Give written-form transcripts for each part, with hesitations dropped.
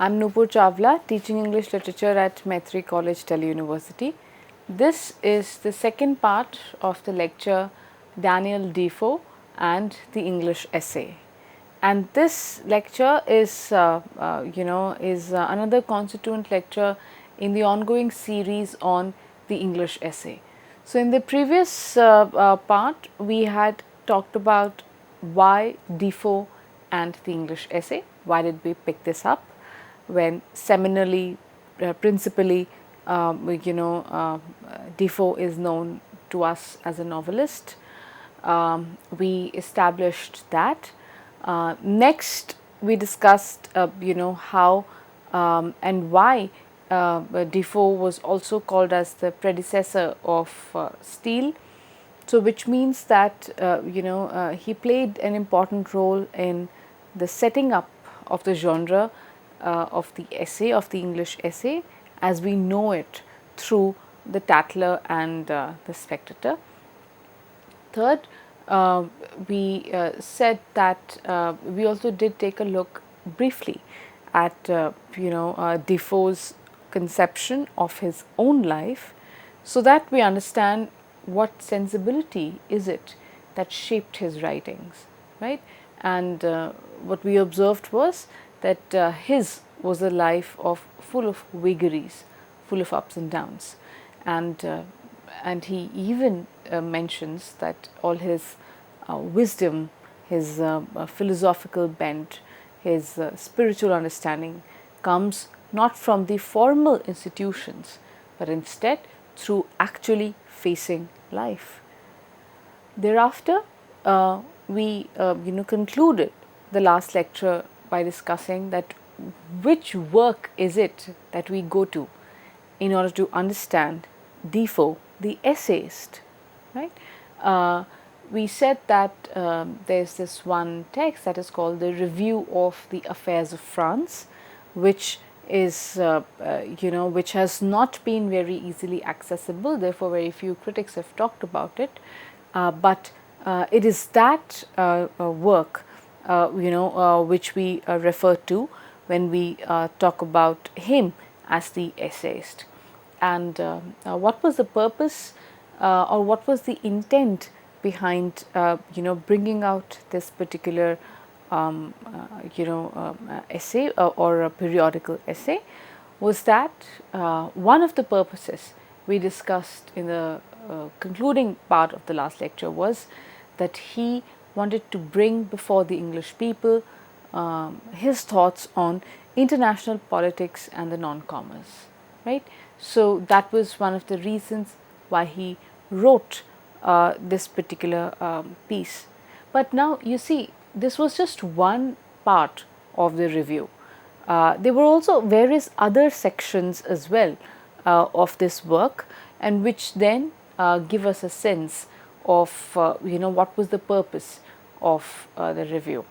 I'm Nupur Chawla, teaching English literature at Mercury College, Delhi University. This is the second part of the lecture Daneil Defoe and the English essay. And this lecture is, another constituent lecture in the ongoing series on the English essay. So, in the previous part, we had talked about why Defoe and the English essay. Why did we pick this up? When seminally, principally, Defoe is known to us as a novelist. We established that. Next, we discussed, how and why Defoe was also called as the predecessor of Steele. So, which means that he played an important role in the setting up of the genre of the essay, of the English essay, as we know it through the Tatler and the Spectator. Third, we said that we also did take a look briefly at Defoe's conception of his own life, so that we understand what sensibility is it that shaped his writings, right? And what we observed was that his was a life full of vagaries, full of ups and downs, and he even mentions that all his wisdom, his philosophical bent, his spiritual understanding comes not from the formal institutions, but instead through actually facing life. Thereafter, we concluded the last lecture by discussing that which work is it that we go to in order to understand Defoe, the essayist, right? We said that there's this one text that is called the Review of the Affairs of France, which is which has not been very easily accessible. Therefore, very few critics have talked about it. But it is that work, which we refer to when we talk about him as the essayist. And what was the purpose or what was the intent behind bringing out this particular essay or a periodical essay, was that one of the purposes we discussed in the concluding part of the last lecture was that he wanted to bring before the English people his thoughts on international politics and the non-comers, right? So that was one of the reasons why he wrote this particular piece. But now you see, this was just one part of the review. There were also various other sections as well of this work, and which then give us a sense of what was the purpose of the review.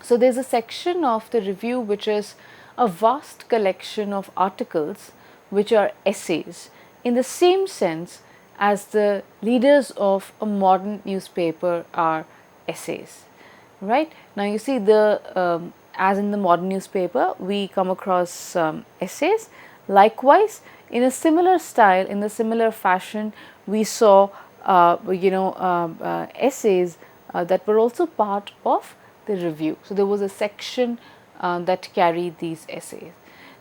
So there's a section of the review which is a vast collection of articles which are essays in the same sense as the leaders of a modern newspaper are essays, right? Now you see, the as in the modern newspaper we come across essays. Likewise, in a similar style, in a similar fashion, we saw essays that were also part of the review. So there was a section that carried these essays.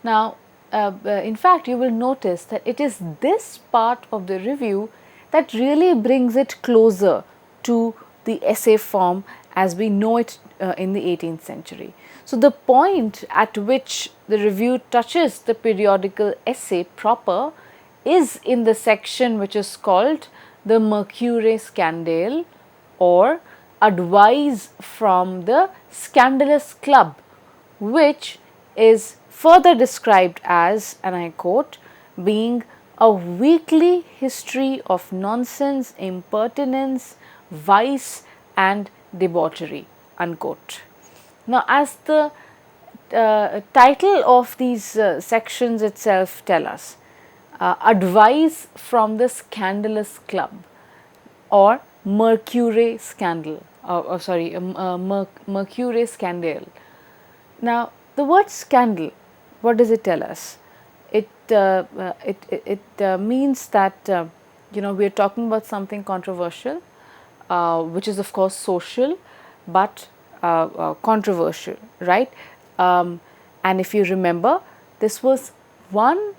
Now in fact, you will notice that it is this part of the review that really brings it closer to the essay form as we know it in the 18th century. So the point at which the review touches the periodical essay proper is in the section which is called the Mercury Scandal, or Advice from the Scandalous Club, which is further described as, and I quote, being a weekly history of nonsense, impertinence, vice and debauchery, unquote. Now, as the title of these sections itself tell us, Advice from the Scandalous Club, or Mercury Scandal, Mercury Scandal. Now, the word scandal what does it tell us? It means that we are talking about something controversial, which is of course social, but controversial, right? And if you remember, this was one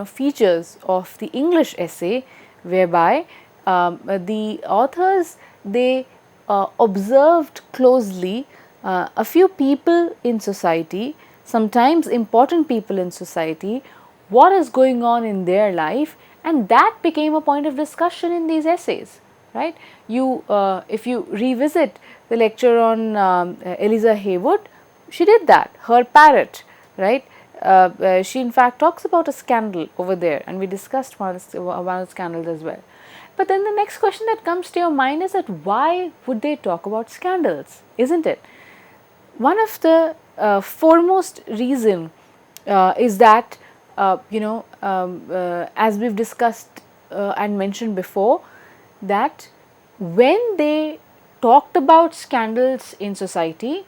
features of the English essay, whereby the authors, they observed closely a few people in society, sometimes important people in society, what is going on in their life, and that became a point of discussion in these essays, right? If you revisit the lecture on Eliza Haywood, she did that, her parrot, right? She in fact talks about a scandal over there, and we discussed one of the scandals as well. But then the next question that comes to your mind is that why would they talk about scandals, isn't it? One of the foremost reason is that as we've discussed and mentioned before, that when they talked about scandals in society,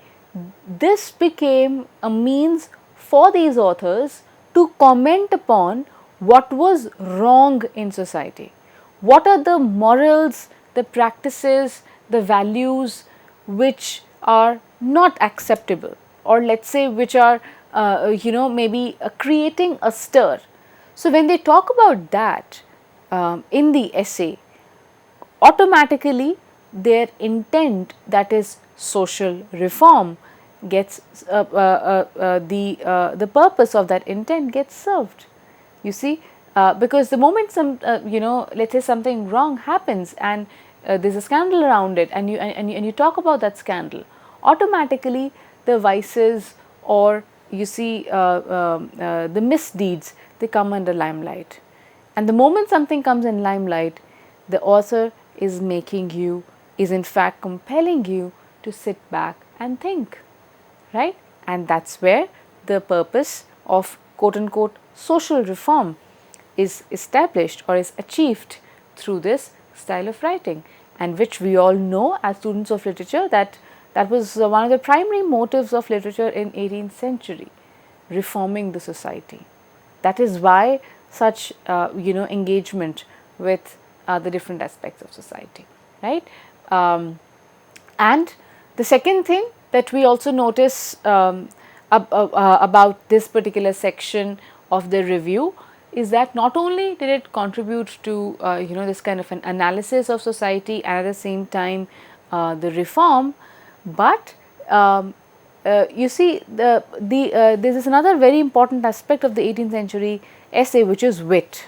this became a means for these authors to comment upon what was wrong in society. What are the morals, the practices, the values which are not acceptable, or let's say which are maybe creating a stir. So when they talk about that in the essay, automatically their intent, that is social reform, gets the purpose of that intent gets served. You see, because the moment some let's say something wrong happens, and there's a scandal around it, and you talk about that scandal, automatically the vices, or you see the misdeeds, they come under limelight. And the moment something comes in limelight, the author is in fact compelling you to sit back and think, right? And that's where the purpose of quote unquote social reform is established or is achieved through this style of writing, and which we all know as students of literature that was one of the primary motives of literature in 18th century, reforming the society. That is why such engagement with the different aspects of society, right? And the second thing that we also notice about this particular section of the review is that not only did it contribute to this kind of an analysis of society, and at the same time the reform, but you see this is another very important aspect of the 18th century essay, which is wit,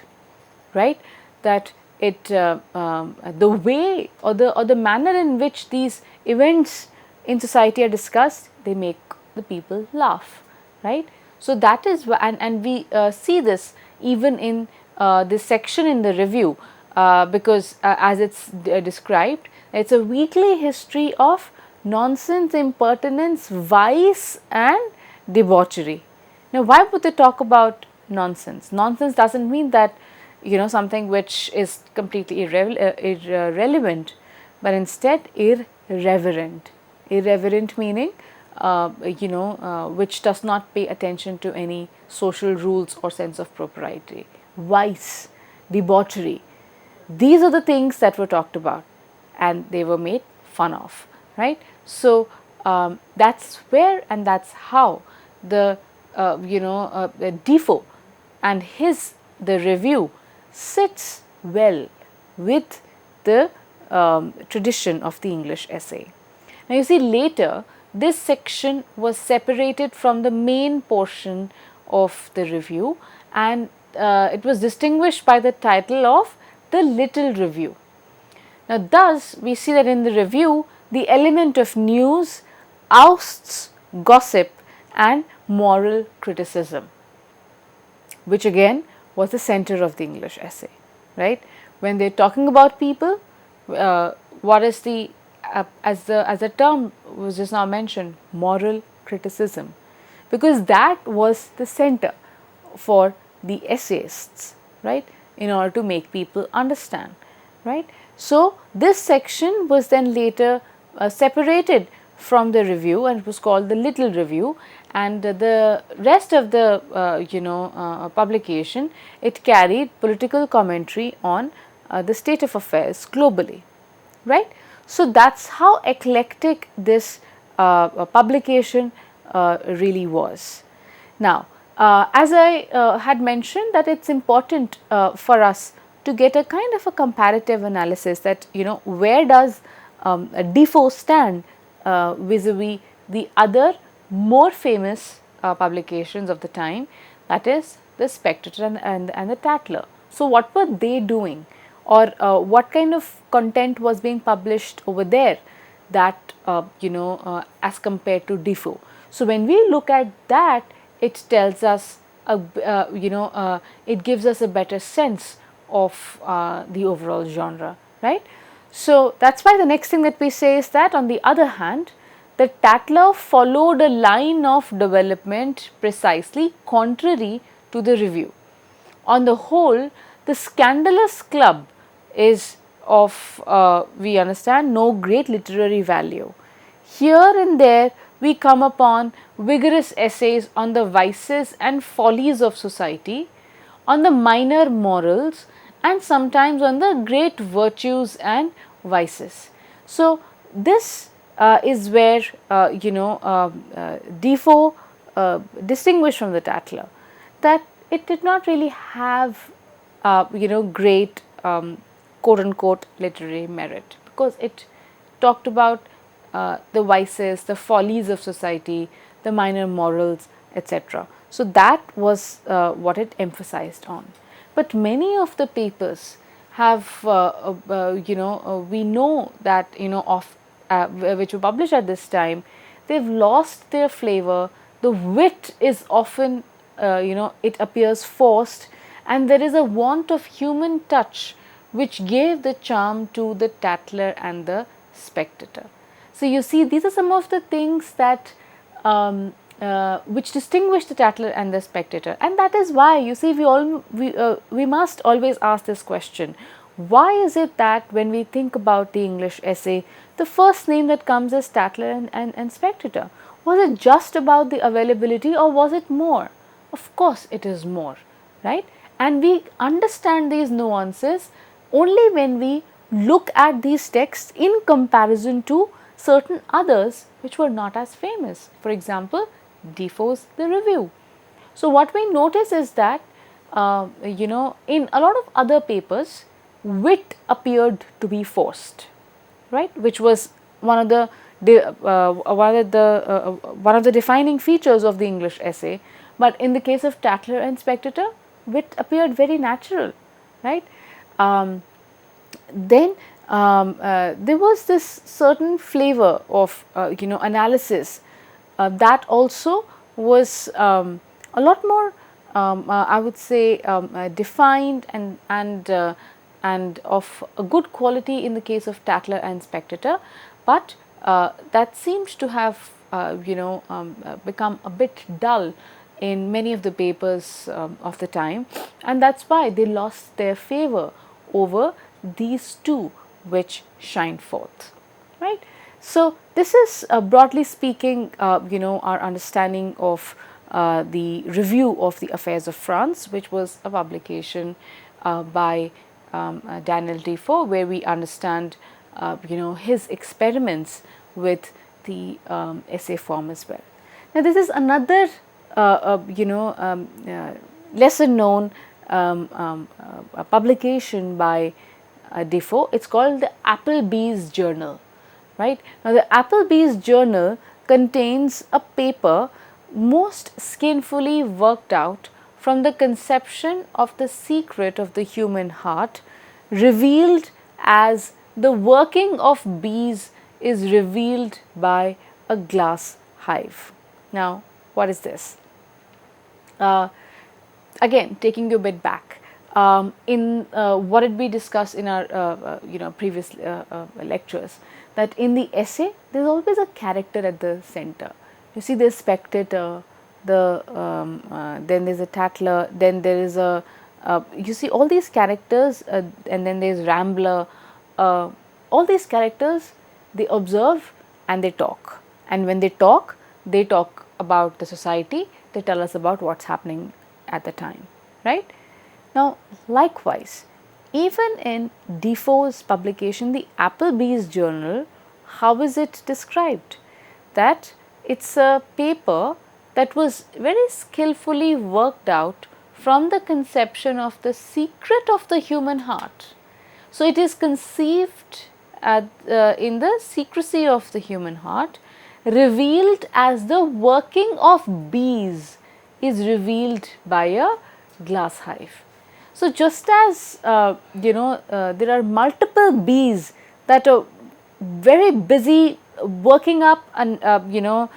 right? That it the way or the manner in which these events in society are discussed, they make the people laugh, right? So that is and we see this even in this section in the review, because as it's described, it's a weekly history of nonsense, impertinence, vice and debauchery. Now, why would they talk about nonsense? Nonsense doesn't mean that something which is completely irrelevant, but instead irreverent. Irreverent meaning which does not pay attention to any social rules or sense of propriety. Vice, debauchery, these are the things that were talked about, and they were made fun of, right? So that's where and that's how the Defoe and the review sits well with the tradition of the English essay. Now you see, later this section was separated from the main portion of the review, and it was distinguished by the title of the Little Review. Now thus we see that in the review, the element of news ousts gossip and moral criticism, which again was the center of the English essay, right? When they're talking about people, what is the as the term was just now mentioned, moral criticism, because that was the center for the essayists, right, in order to make people understand, right? So this section was then later separated from the review, and it was called the Little Review, and the rest of the publication, it carried political commentary on the state of affairs globally, right. So that's how eclectic this publication really was. Now, as I had mentioned, that it's important for us to get a kind of a comparative analysis, that where does Defoe stand vis-a-vis the other more famous publications of the time, that is the Spectator and the Tatler. So what were they doing, or what kind of content was being published over there, that as compared to Defoe. So when we look at that, it tells us it gives us a better sense of the overall genre, right. So that's why the next thing that we say is that, on the other hand, the Tatler followed a line of development precisely contrary to the review. On the whole, the Scandalous Club is of, we understand, no great literary value. Here and there we come upon vigorous essays on the vices and follies of society, on the minor morals, and sometimes on the great virtues and vices. So this is where Defoe distinguished from the Tatler, that it did not really have great quote unquote literary merit, because it talked about the vices, the follies of society, the minor morals, etc. So that was what it emphasized on. But many of the papers have, we know that, of which were published at this time, they've lost their flavor. The wit is often, it appears forced, and there is a want of human touch which gave the charm to the Tatler and the Spectator. So you see, these are some of the things that which distinguish the Tatler and the Spectator, and that is why, you see, we must always ask this question: why is it that when we think about the English essay, the first name that comes is Tatler and Spectator? Was it just about the availability, or was it more? Of course it is more, right? And we understand these nuances only when we look at these texts in comparison to certain others which were not as famous. For example, Defoe's The Review. So what we notice is that in a lot of other papers, wit appeared to be forced, right, which was one of the defining features of the English essay. But in the case of Tatler and Spectator, wit appeared very natural, right. Then there was this certain flavor of analysis that also was a lot more I would say defined and of a good quality in the case of Tatler and Spectator, but that seems to have become a bit dull in many of the papers of the time, and that's why they lost their favor over these two which shine forth, right. So this is broadly speaking our understanding of the Review of the Affairs of France, which was a publication by Daneil Defoe, where we understand his experiments with the essay form as well. Now this is another lesser known publication by Defoe. It's called the Applebees Journal, right. Now the Applebees Journal contains a paper most skillfully worked out from the conception of the secret of the human heart, revealed as the working of bees is revealed by a glass hive. Now what is this? Again, taking you a bit back, in what did we discuss in our previous lectures, that in the essay there is always a character at the center. You see, the Spectator, then there is a Tatler, then there is a you see all these characters, and then there is Rambler. All these characters, they observe and they talk, and when they talk about the society, they tell us about what's happening at the time, right? Now, likewise, even in Defoe's publication, the Applebees Journal, how is it described? That it's a paper that was very skillfully worked out from the conception of the secret of the human heart. So, it is conceived in the secrecy of the human heart, revealed as the working of bees is revealed by a glass hive. So, just as there are multiple bees that are very busy working up a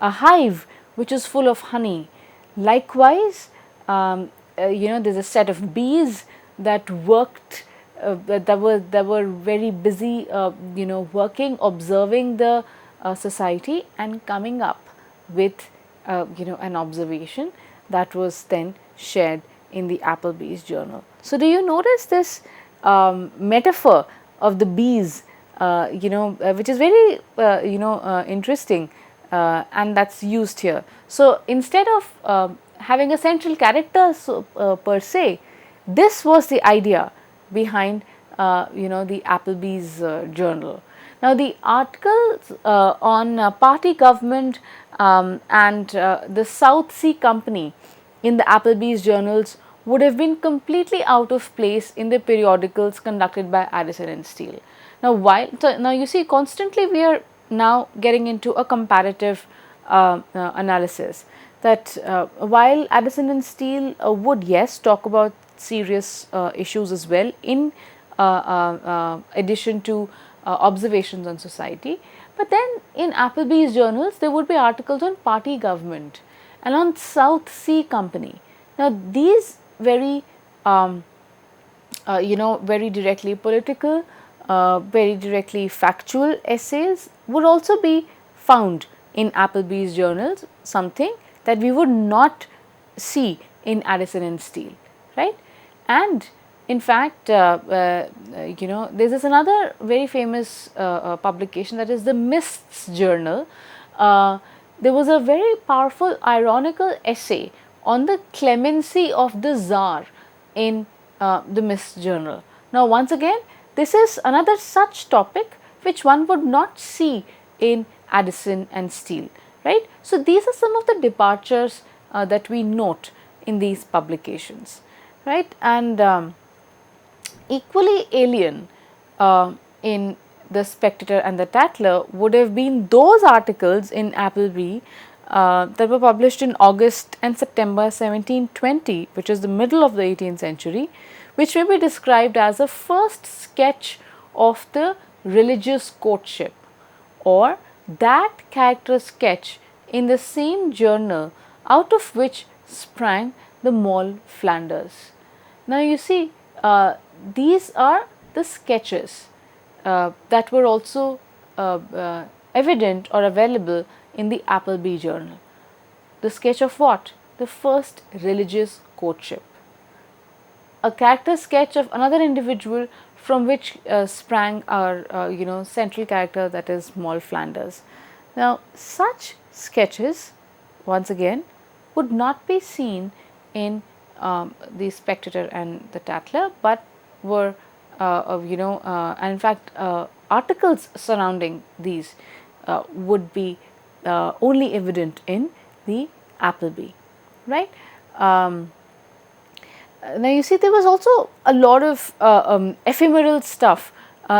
hive which is full of honey. Likewise, there's a set of bees that worked that were very busy working, observing the society and coming up with an observation that was then shared in the Applebees Journal. So, do you notice this metaphor of the bees, which is very interesting, and that's used here. So, instead of having a central character per se, this was the idea behind the Applebees Journal. Now, the articles on party government and the South Sea Company in the Applebees journals would have been completely out of place in the periodicals conducted by Addison and Steele. Now, now you see, constantly we are now getting into a comparative analysis, that while Addison and Steele would, yes, talk about serious issues as well in addition to observations on society, but then in Applebees journals there would be articles on party government and on South Sea Company. Now, these very very directly political, very directly factual essays would also be found in Applebees journals, something that we would not see in Addison and Steele, right? And in fact, there's this another very famous publication, that is the Mists Journal. There was a very powerful ironical essay on the clemency of the Tsar in the Mists Journal. Now, once again, this is another such topic which one would not see in Addison and Steele, right? So, these are some of the departures that we note in these publications, right? And equally alien in the Spectator and the Tatler would have been those articles in Appleby that were published in August and September 1720, which is the middle of the 18th century, which may be described as a first sketch of the religious courtship, or that character sketch in the same journal out of which sprang the Moll Flanders. Now, you see, these are the sketches that were also evident or available in the Appleby Journal. The sketch of what? The first religious courtship. A character sketch of another individual from which sprang our central character, that is Moll Flanders. Now, such sketches once again would not be seen in the Spectator and the Tatler, but were and in fact articles surrounding these would be only evident in the Appleby, right? Now, you see, there was also a lot of ephemeral stuff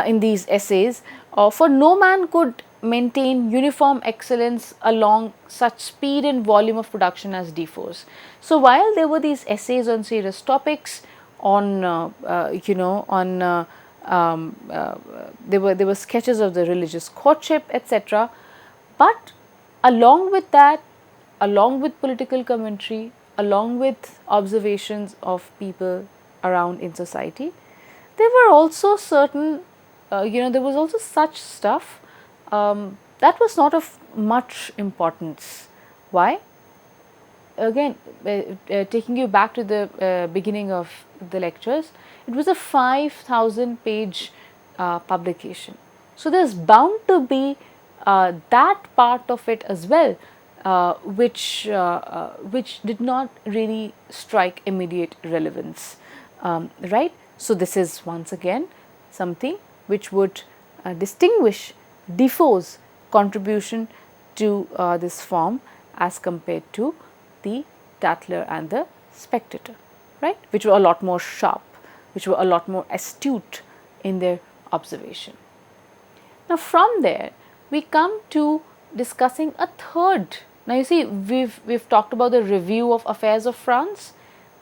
in these essays, for no man could maintain uniform excellence along such speed and volume of production as Defoe's. So, while there were these essays on serious topics, on there were sketches of the religious courtship, etc. But along with that, along with political commentary, along with observations of people around in society, there were also certain, there was also such stuff that was not of much importance. Why? Again, taking you back to the beginning of the lectures, it was a 5,000 page publication. So, there is bound to be that part of it as well, which did not really strike immediate relevance, right? So this is once again something which would distinguish Defoe's contribution to this form as compared to the Tatler and the Spectator, right, which were a lot more sharp, which were a lot more astute in their observation. Now from there we come to discussing a third. Now you see, we've talked about the Review of Affairs of France,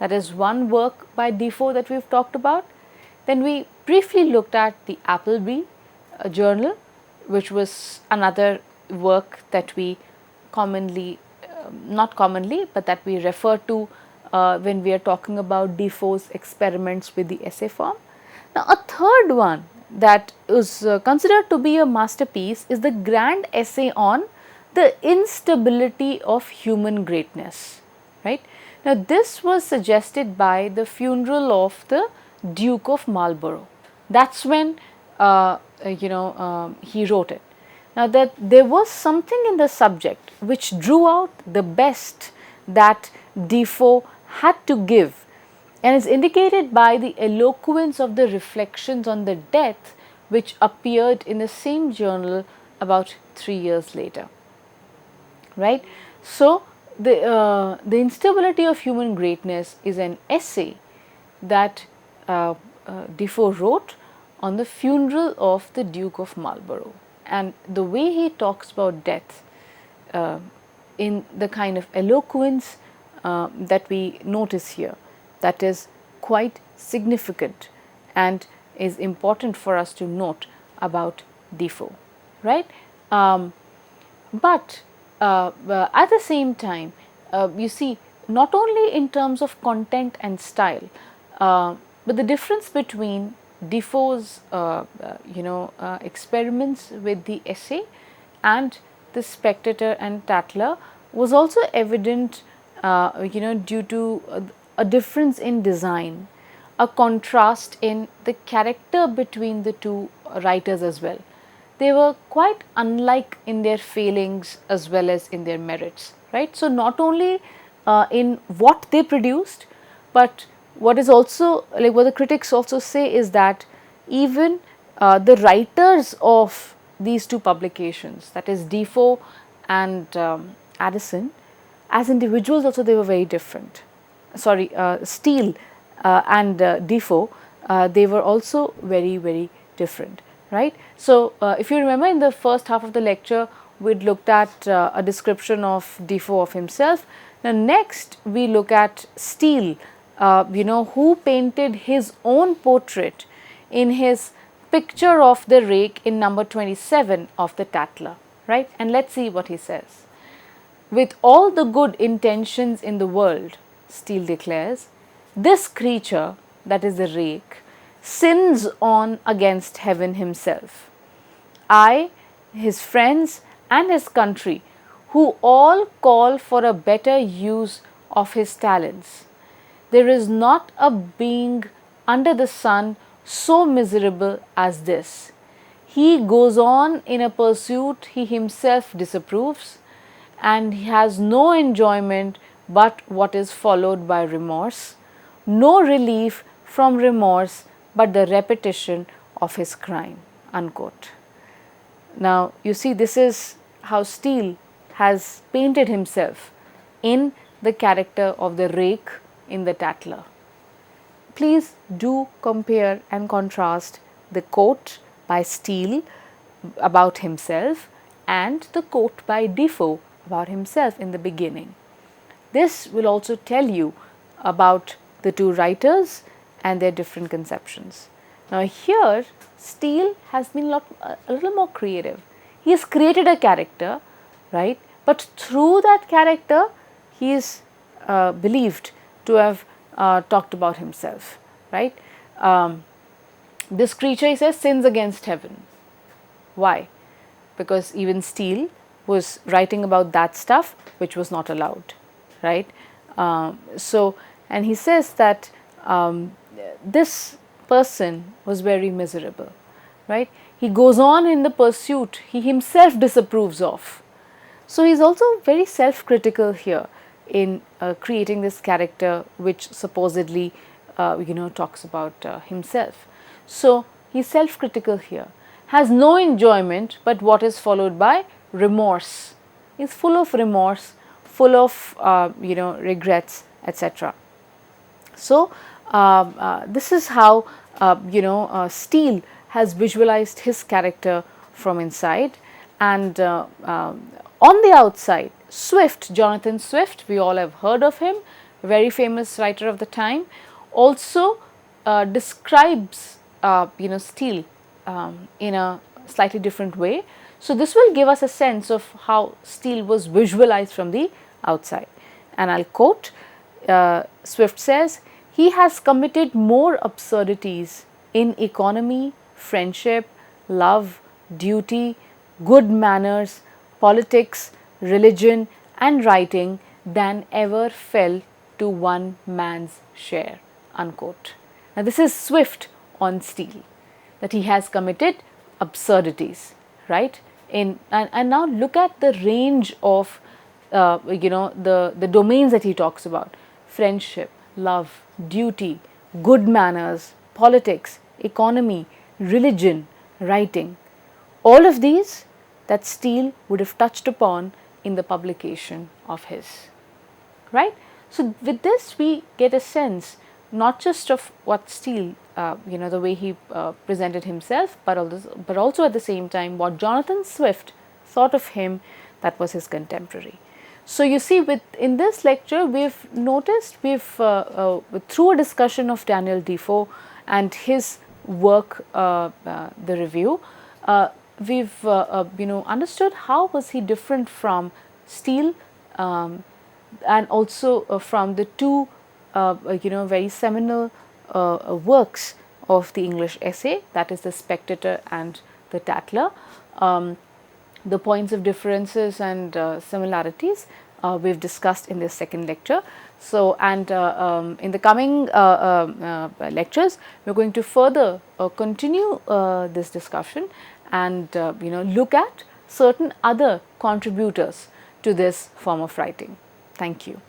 that is one work by Defoe that we've talked about. Then we briefly looked at the Appleby Journal, which was another work that we commonly, not commonly, but that we refer to when we are talking about Defoe's experiments with the essay form. Now a third one that is considered to be a masterpiece is the grand essay on the instability of human greatness, right. Now this was suggested by the funeral of the Duke of Marlborough. That's when he wrote it. Now that there was something in the subject which drew out the best that Defoe had to give, and is indicated by the eloquence of the reflections on the death which appeared in the same journal about 3 years later, right. So the instability of human greatness is an essay that Defoe wrote on the funeral of the Duke of Marlborough, and the way he talks about death in the kind of eloquence that we notice here, that is quite significant and is important for us to note about Defoe, right. But at the same time, you see, not only in terms of content and style, but the difference between Defoe's experiments with the essay and the Spectator and Tatler was also evident due to a difference in design, a contrast in the character between the two writers as well. They were quite unlike in their failings as well as in their merits, right. So not only in what they produced, but what is also, like what the critics also say, is that even the writers of these two publications, that is Defoe and Addison, as individuals also they were very different. Sorry, Steele and Defoe, they were also very different, right. So if you remember, in the first half of the lecture we looked at a description of Defoe of himself. Now next we look at Steele, who painted his own portrait in his picture of the rake in number 27 of the Tatler, right. And let's see what he says. With all the good intentions in the world, Steele declares, this creature, that is the rake, sins on against heaven himself. I, his friends and his country, who all call for a better use of his talents. There is not a being under the sun so miserable as this. He goes on in a pursuit he himself disapproves, and he has no enjoyment but what is followed by remorse, no relief from remorse but the repetition of his crime, unquote. Now you see, this is how Steele has painted himself in the character of the rake in the Tatler. Please do compare and contrast the quote by Steele about himself and the quote by Defoe about himself in the beginning. This will also tell you about the two writers and their different conceptions. Now here Steele has been a little more creative. He has created a character, right, but through that character he is believed to have talked about himself, right. This creature, he says, sins against heaven. Why? Because even Steele was writing about that stuff which was not allowed, right. And he says that this person was very miserable, right? He goes on in the pursuit he himself disapproves of. So he's also very self-critical here in creating this character which supposedly talks about himself. So he's self-critical here, has no enjoyment but what is followed by remorse. He's full of remorse, full of regrets, etc. So this is how Steele has visualized his character from inside, and on the outside, Swift, Jonathan Swift, we all have heard of him, very famous writer of the time, also describes Steele in a slightly different way. So this will give us a sense of how Steele was visualized from the outside. And I'll quote, Swift says, "He has committed more absurdities in economy, friendship, love, duty, good manners, politics, religion and writing than ever fell to one man's share." Unquote. Now this is Swift on Steele, that he has committed absurdities, right? And now look at the range of the domains that he talks about: friendship, love, duty, good manners, politics, economy, religion, writing. All of these that Steele would have touched upon in the publication of his, right? So with this we get a sense not just of what Steele, the way he presented himself, but also at the same time what Jonathan Swift thought of him, that was his contemporary. So you see, in this lecture we've noticed, through a discussion of Daneil Defoe and his work, the review, we've understood how was he different from Steele, and also from the two very seminal works of the English essay, that is the Spectator and the Tatler. The points of differences and similarities we've discussed in this second lecture. So, and in the coming lectures we're going to further continue this discussion and look at certain other contributors to this form of writing. Thank you.